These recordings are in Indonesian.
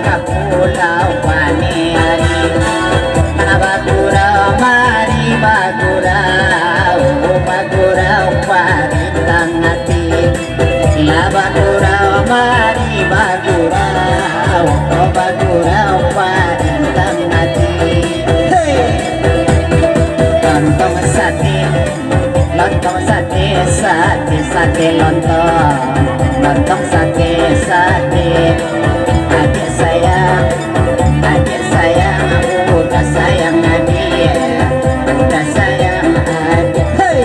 kapulau paneri mana bagurau mari bagurau bagurau parintang hati la bagurau mari bagurau bagurau parintang hati lontong sate sate sate lontong sate sate adik sayang udah sayang adik udah sayang adik hey.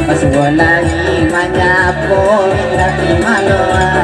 Pas bola ni manya po, hindi malo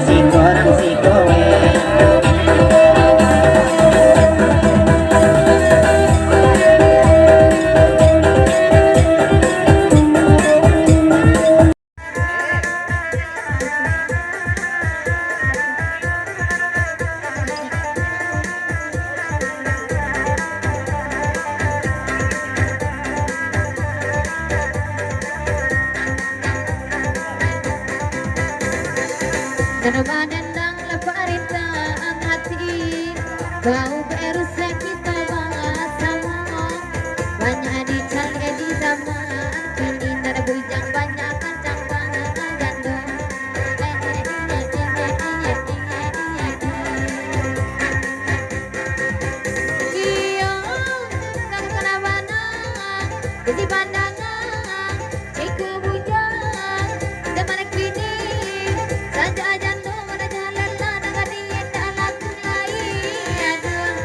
orang si kowe. Tanpa dendang leparitaan hati, bau berusak kita bahas sama. Banyak dicari di zaman kini, nada bujang banyak kancang banget gandong. Iya, kang kenabana, jadi pandangan, ciku bujang, zaman kini. Saja aja no mana jalan lah naga diet alat lain.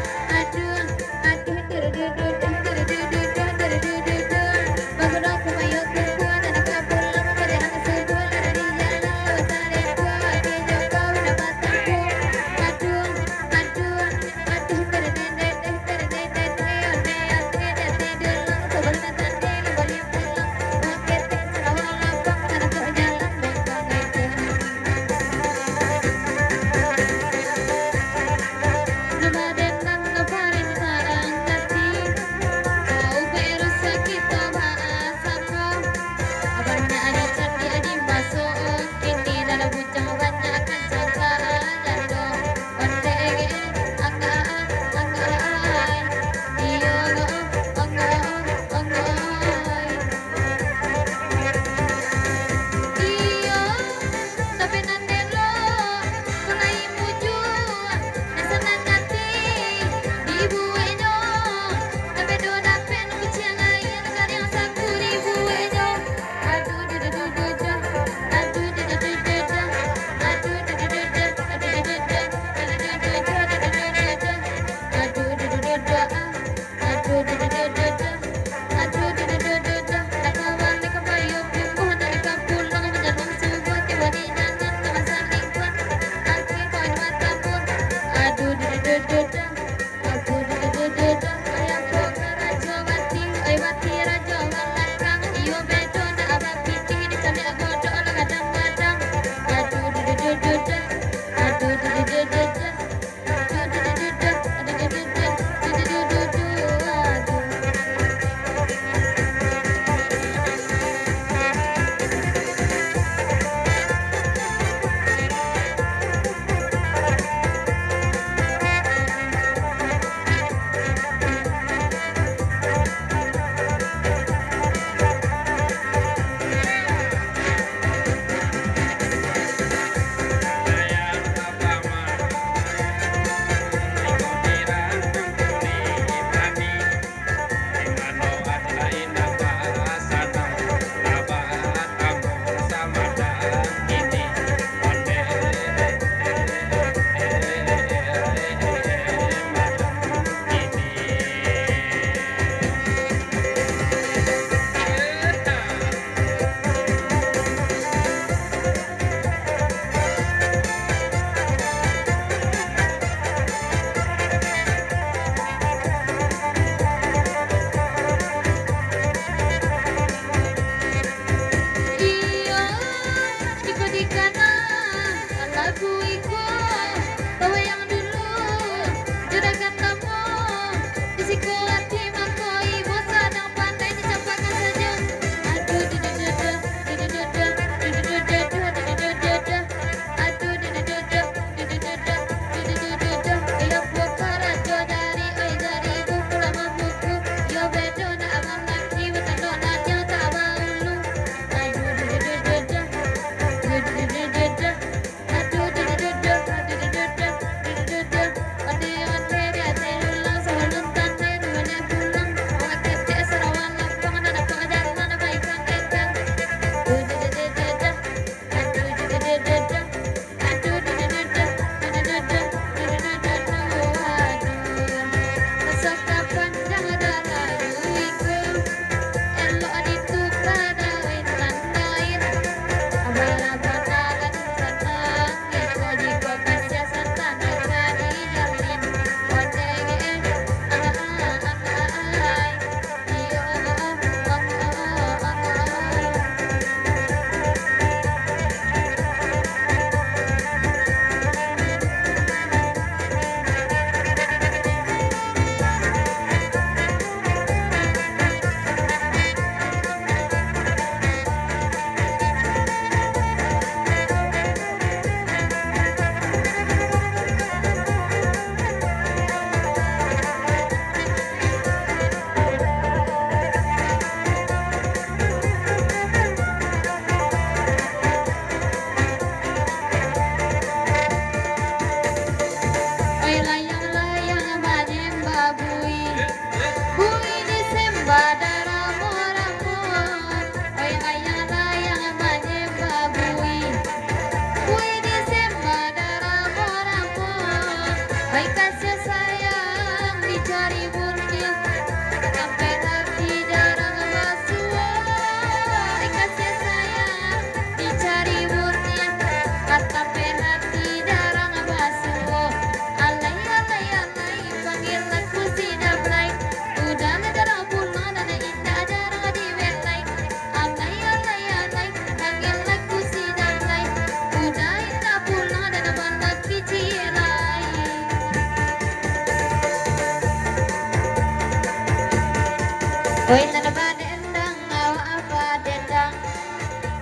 Oi tanah padendang awa apa dendang.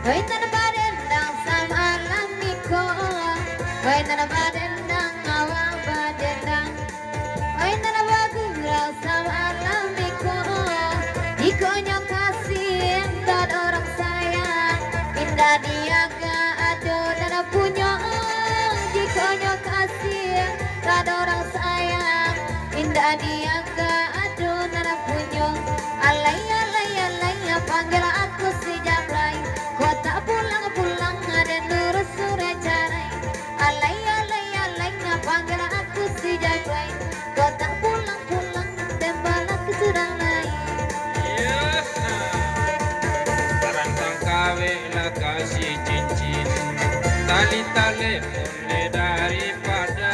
Oi tanah padendang sama lamiko. Oi tanah padendang awa apa dendang. Oi tanah bagurau sama lamiko. Ikonyo kasih dan orang sayang. Indah diaga aduh dan punya. Ikonyo kasih dan orang sayang. Indah diaga aduh dan punya. Alay, alay, alay, panggil aku si Jamlay. Kau tak pulang-pulang, ada lurus sore carai. Alay, alay, alay, panggil aku si Jamlay. Kau tak pulang-pulang, tembal aku sudah lain. Tarangsang kawe lah kasih cincin, tali-tali boleh daripada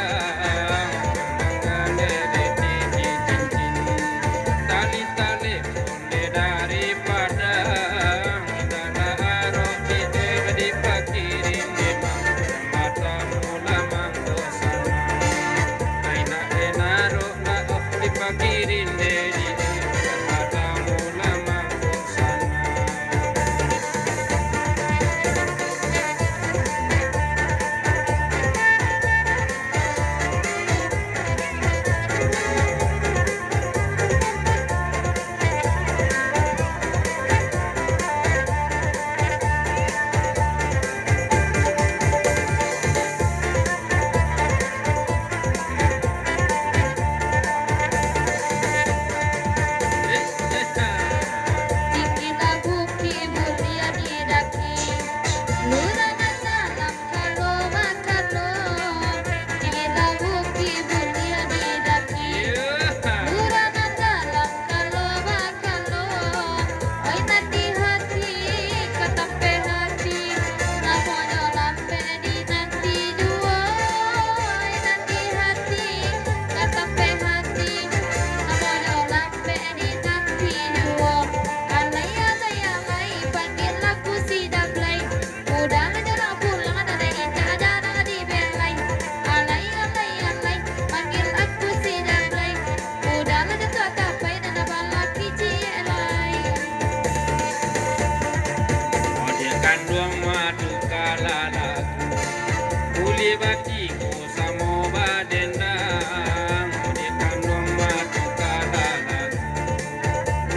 batiku samo badendang di kandung matu kalalang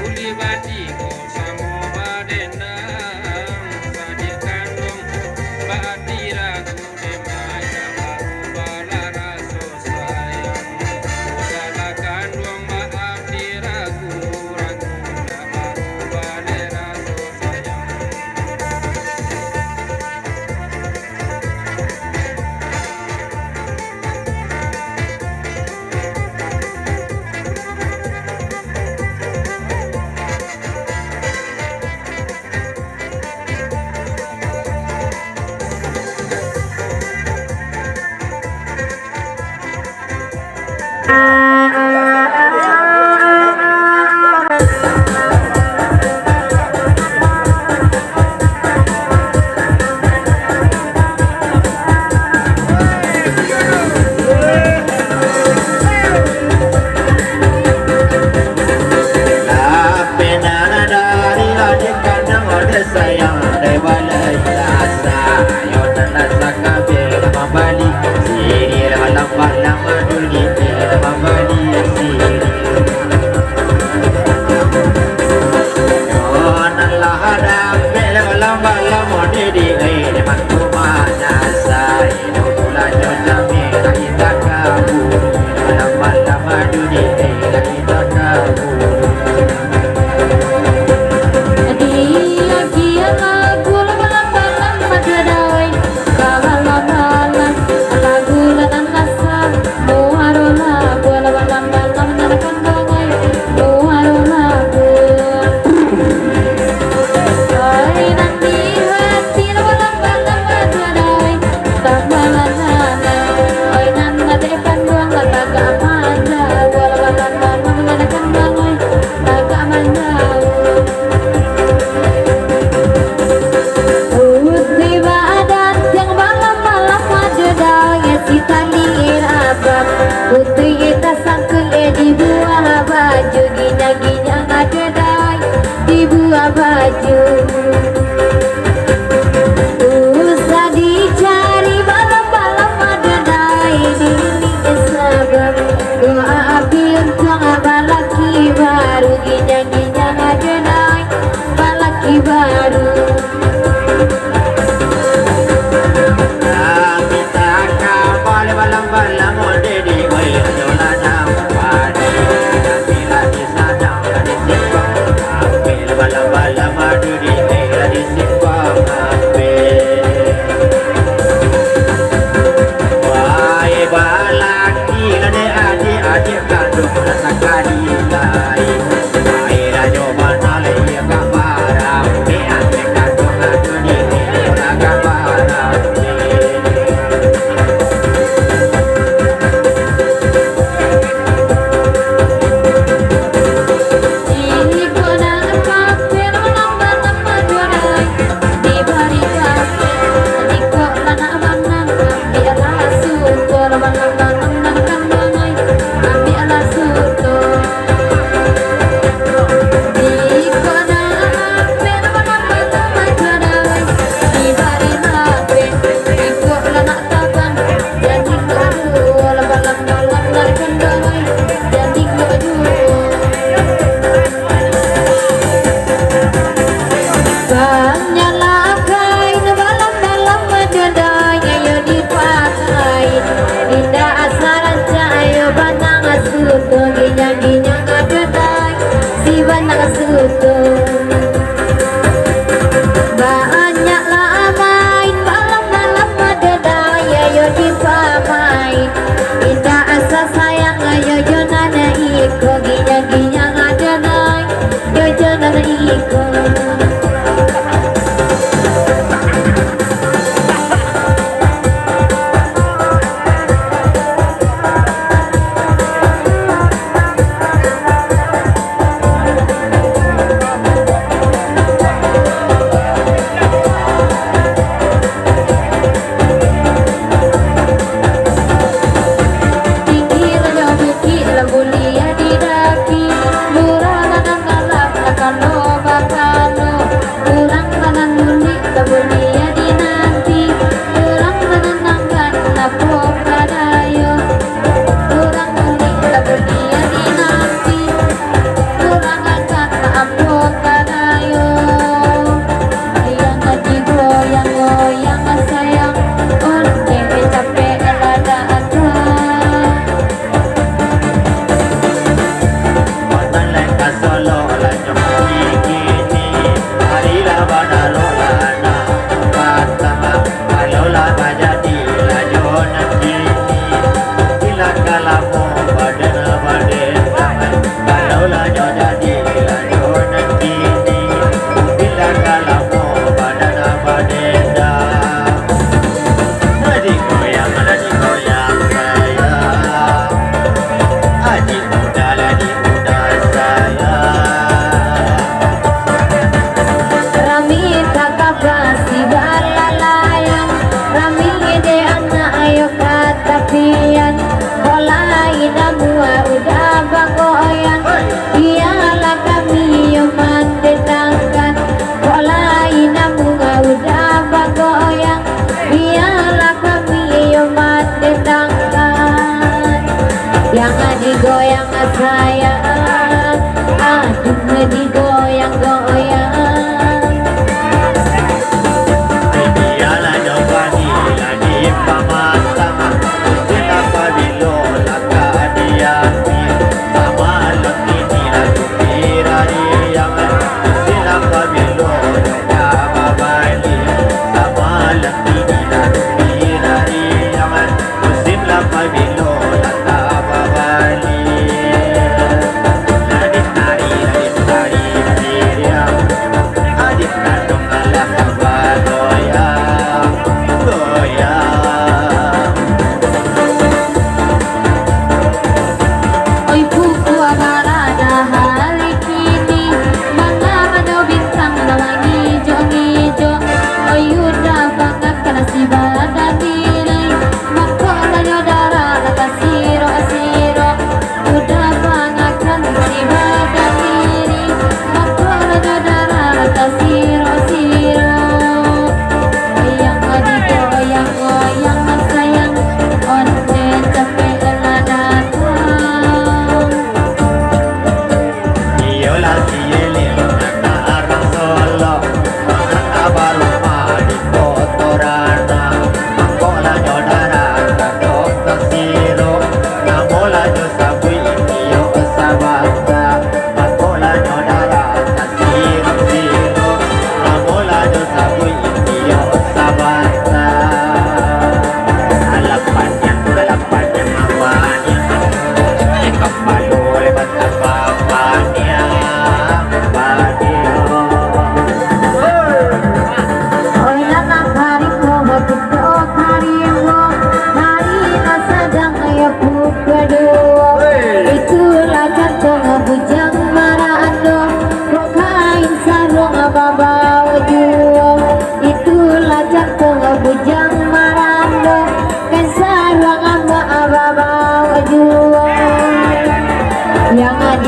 uli batiku samo badendang di kandung batiraku de maja baru balaraso sayang salah kandung maaf diragu ragu baru balaraso sayang.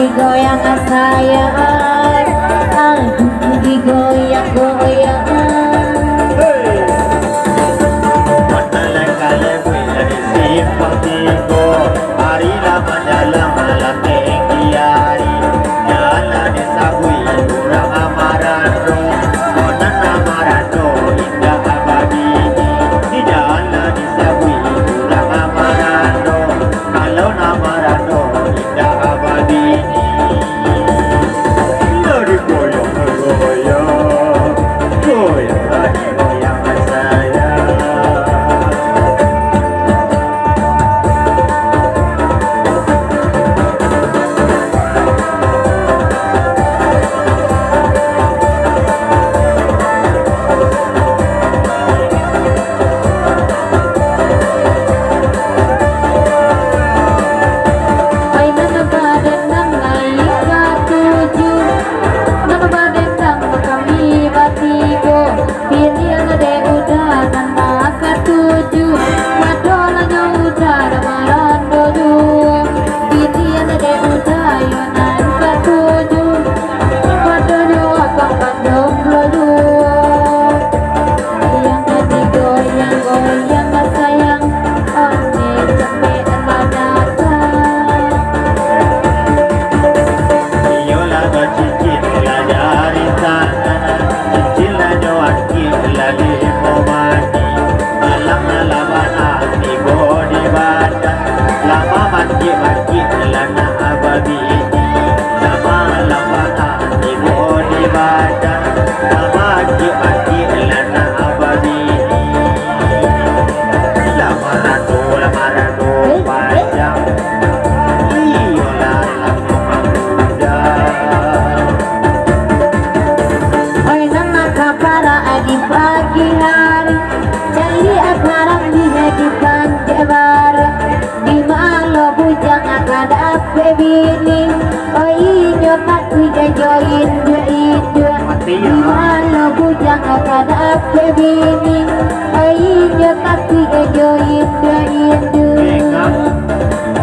digoyang sayang, aku digoyang-goyang.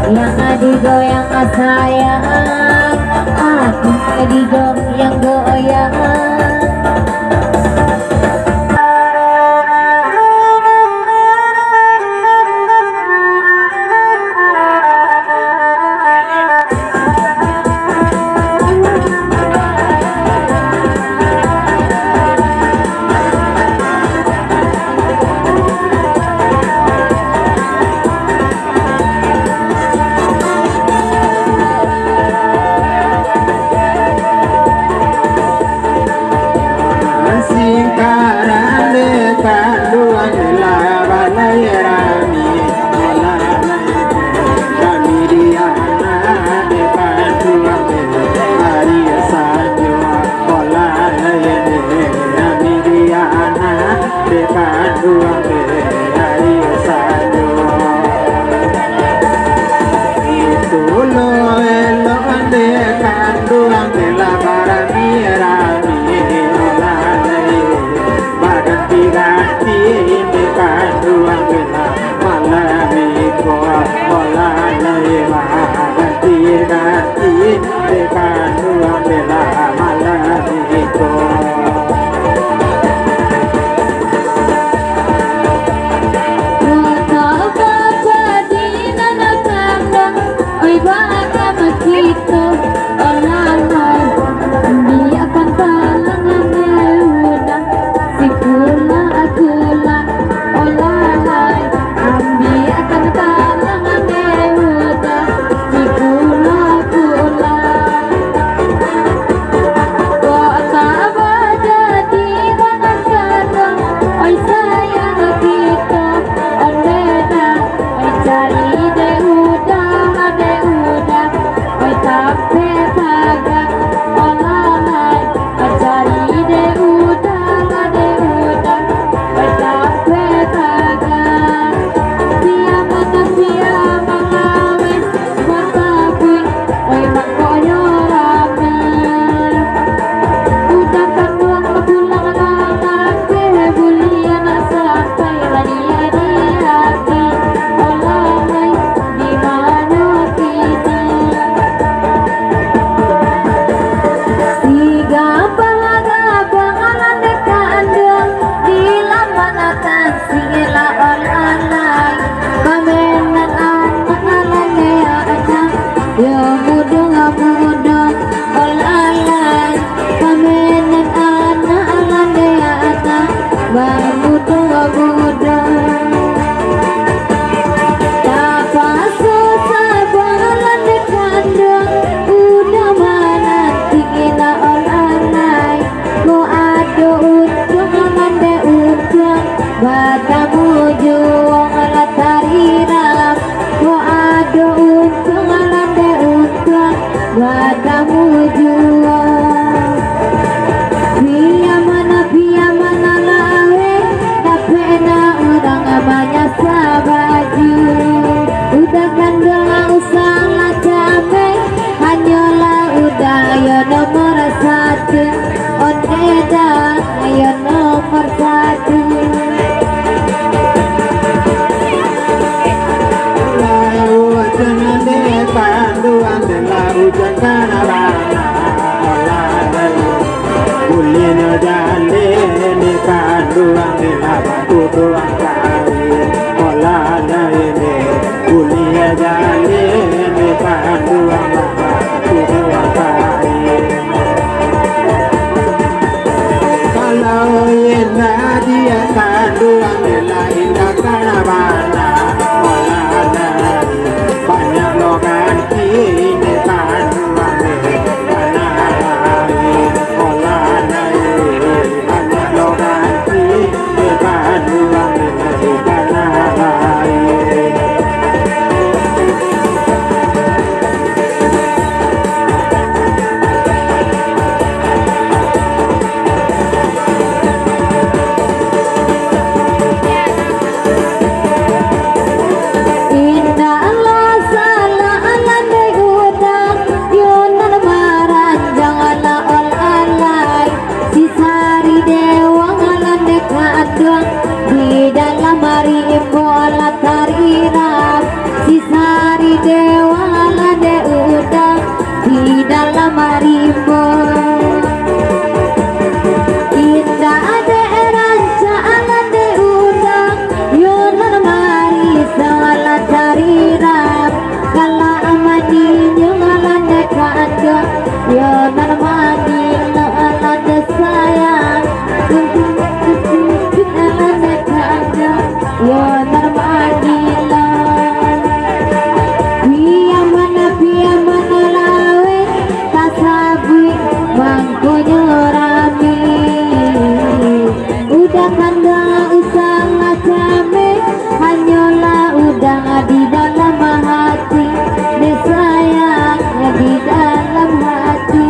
Yang digoyang sayang, aku digoyang-goyang. hujan karena bana kulino jale ni kanduang ni batu tuang kain olana ini kuliah jale ni kanduang batu tuang kain kalau ina dia kanduang ni lain karena bana olana banyak logan ini kanduang ni bana olana banyak logan ini kanduang ni bana di dalam hari bola tarirap si sari dewa lade udang di dalam hari indah ade ranca lade udang yonan mari sala tarirap kala amaninya lade kadang yonan mani lade sayang yonar madila biya mana lawe tasabui mangko nyorami udah kanda usang ngacame hanyola udah di dalam hati ne sayang di dalam hati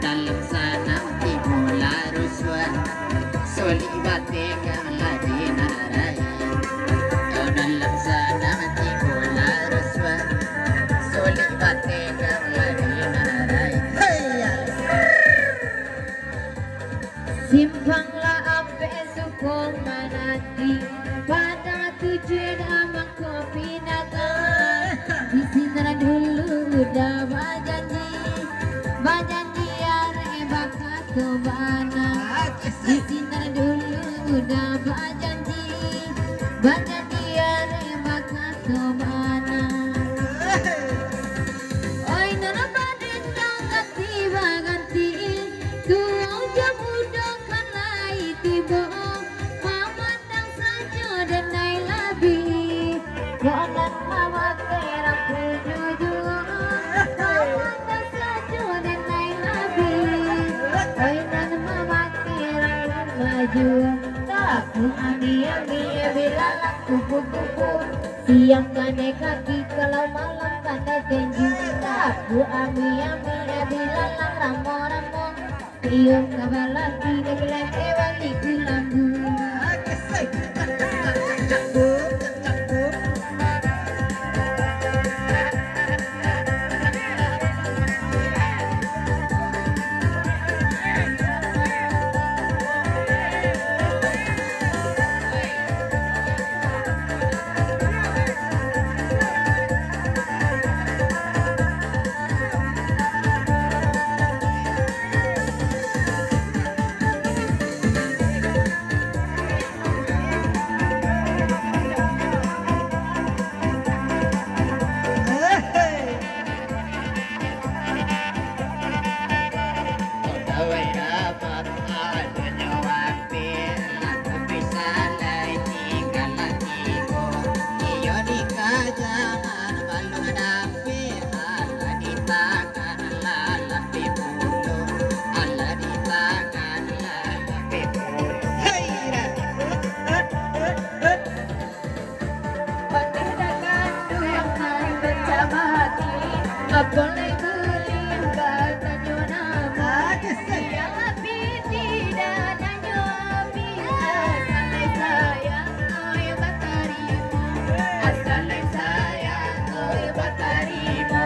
dalam sana timula ruswa soli badan dia bakat kemana di sini dulu udah berjanji badan dia bakat kemana oi nana badan ganti baganti kau jamudah kanai tiba memandang saja dan naik lebih wanan mama kerap jujur memandang saja dan naik lebih oi nana mama kerap maju aku ami bila laku kupu siang kane kaki kalau malam kane tenju aku ami bila ramo tiung kabalaki neglan ewali kulambu boleh belikan tanyo nama yang lebih tidak tanyo asalai sayang oi batarimu asalai sayang oi batarimu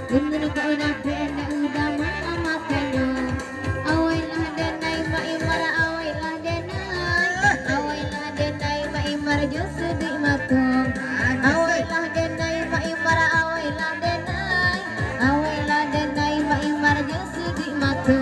Gunung kau udah benda udah mama kendo. Awailah denai maimar awailah denai. Awailah denai maimar josu di mako. Awailah denai maimar awailah denai. Awailah denai maimar josu di mako.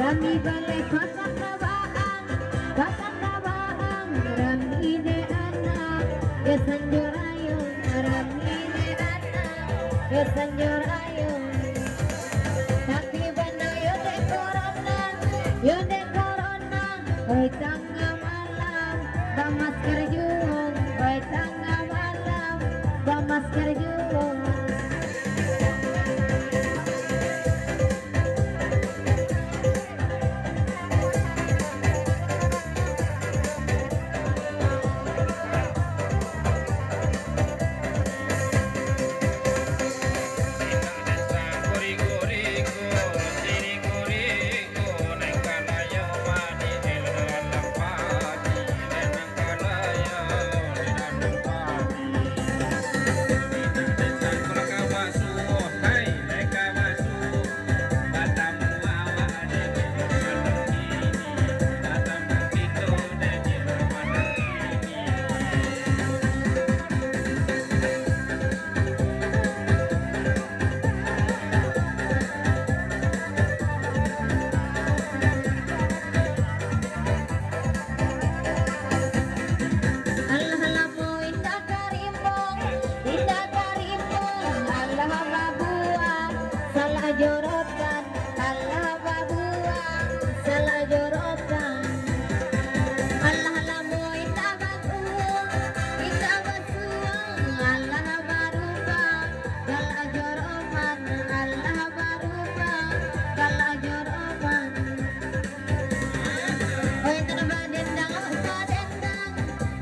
Rami balai kakak rabaan, rami de anak, ya sanjurayung, rami de anak, ya sanjurayung. Tapi benar yo de corona, oi tengah malam, bamasker juung, oi tengah malam, bamasker juung. Thank you. jorotan Allah babuang salah jorotan Allah lamu indah basuang Allah barubah salah jorotan Allah barubah salah jorotan oi tanah badendang badendang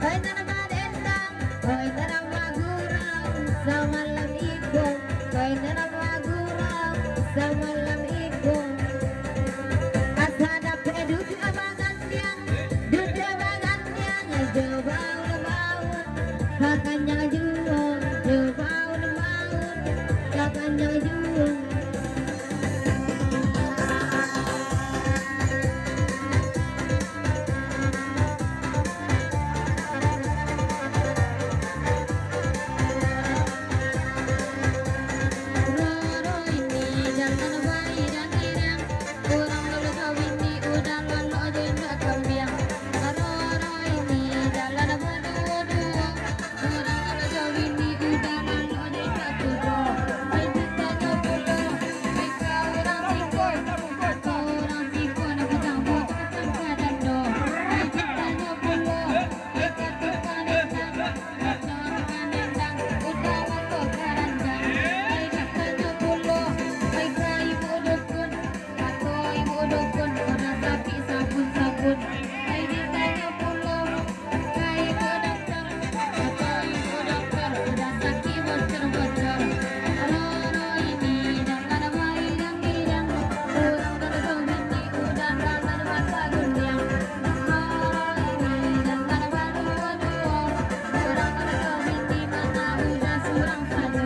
oi tanah badendang oi tanah magurang samalam ikut oi tanah magurang samalam ikut asada pedut abagan tiang duduk abagan tiang jebau lemaut kakanya juang jebau lemaut kakanya juang Roro ini jangan bayi dan irang kurang lalu kau ini udah lalu jenda kambiang Roro ini jalan berdua-dua kurang lalu kau ini udah lalu jenda kudo itu saja pula mereka orang sikon aku campur tanpa dando itu saja pula mereka tukang endang udah lalu karandang itu saja pula mereka ibu dukun atau ibu dukun orang sapi sabun-sabun ini saja pula ibu dokter atau ibu dokter udah sakit bocor-bocor Roro ini jangan bayi dan girang kurang duduk ini udah kangen masa gundiang Roro ini jangan berdua-dua kurang duduk ini mana udah surang saja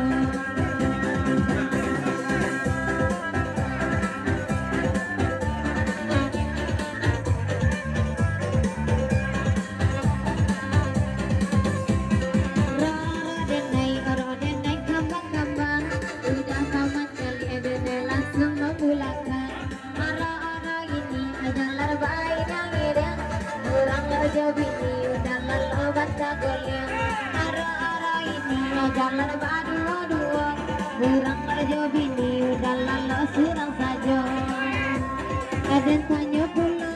Roro denai kambang-kambang udah kamat kali edene langsung membulakan Roro ini ajalar bayi yang irang kurang aja bini udah lalu bata golyang Roro ini ajalar berdua-dua kurang aja bini udah lalu surang saja ada tanya pulang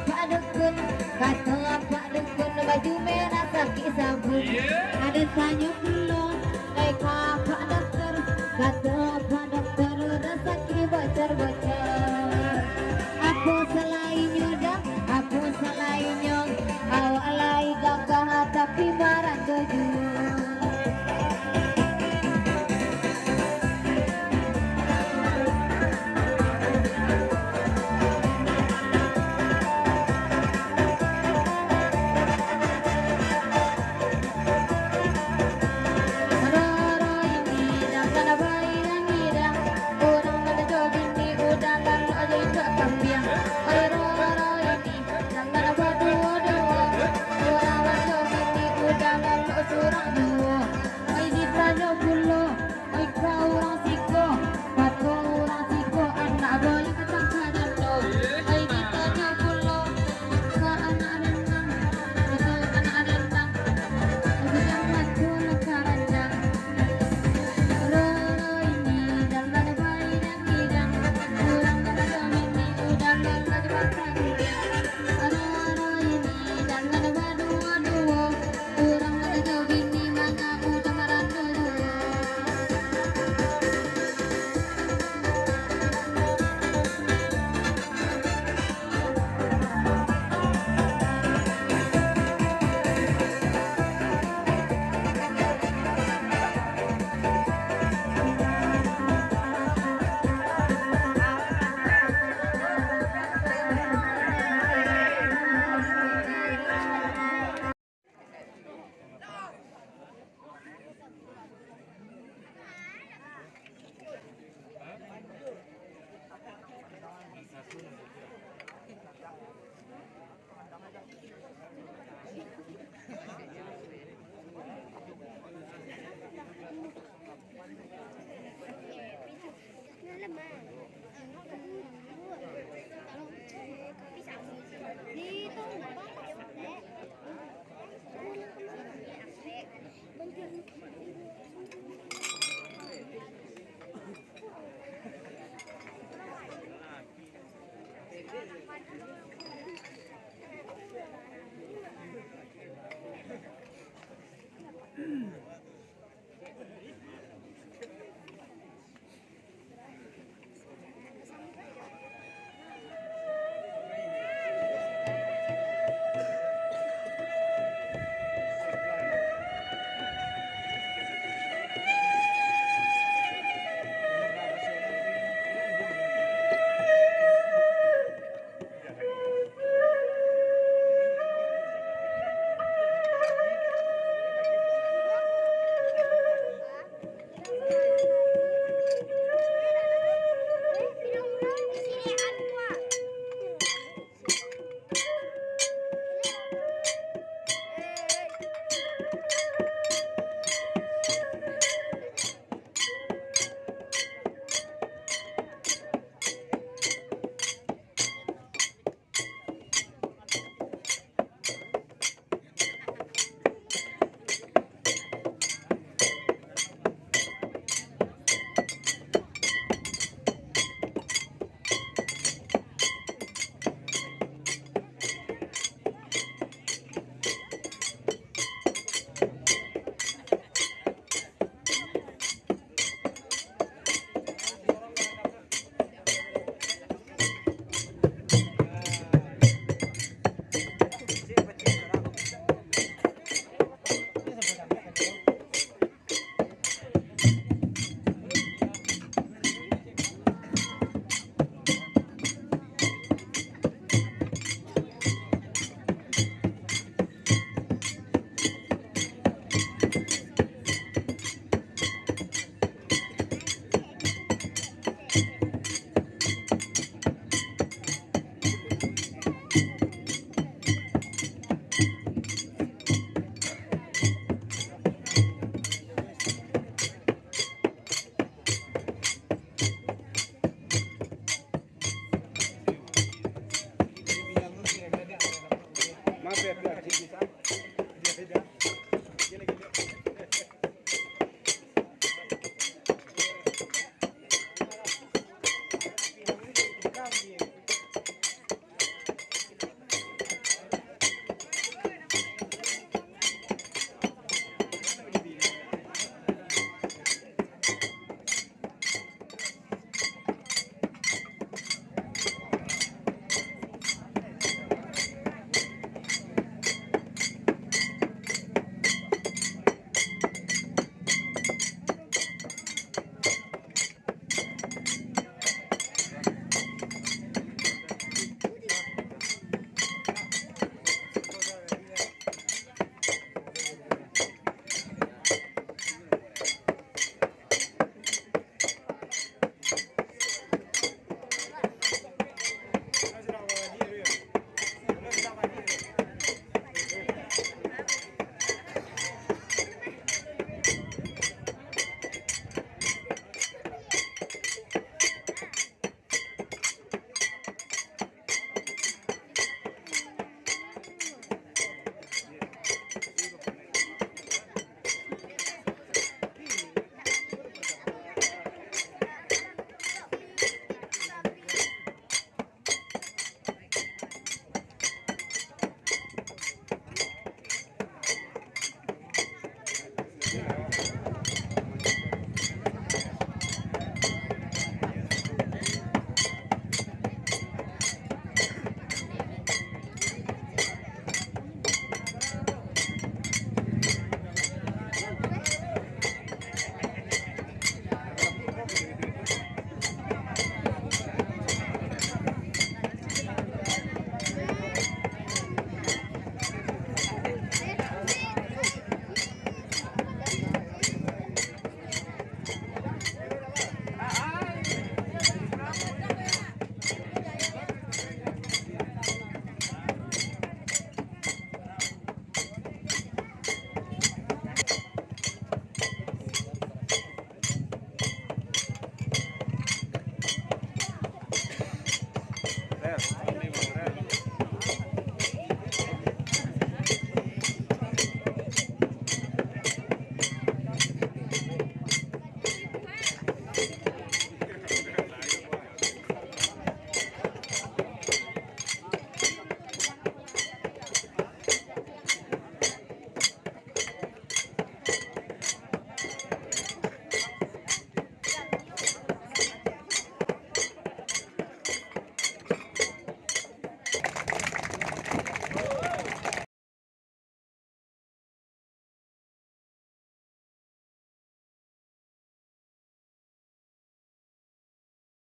Pak dukun kata Pak dukun baju merah sakit sabun ada tanya pulang Pak dokter kata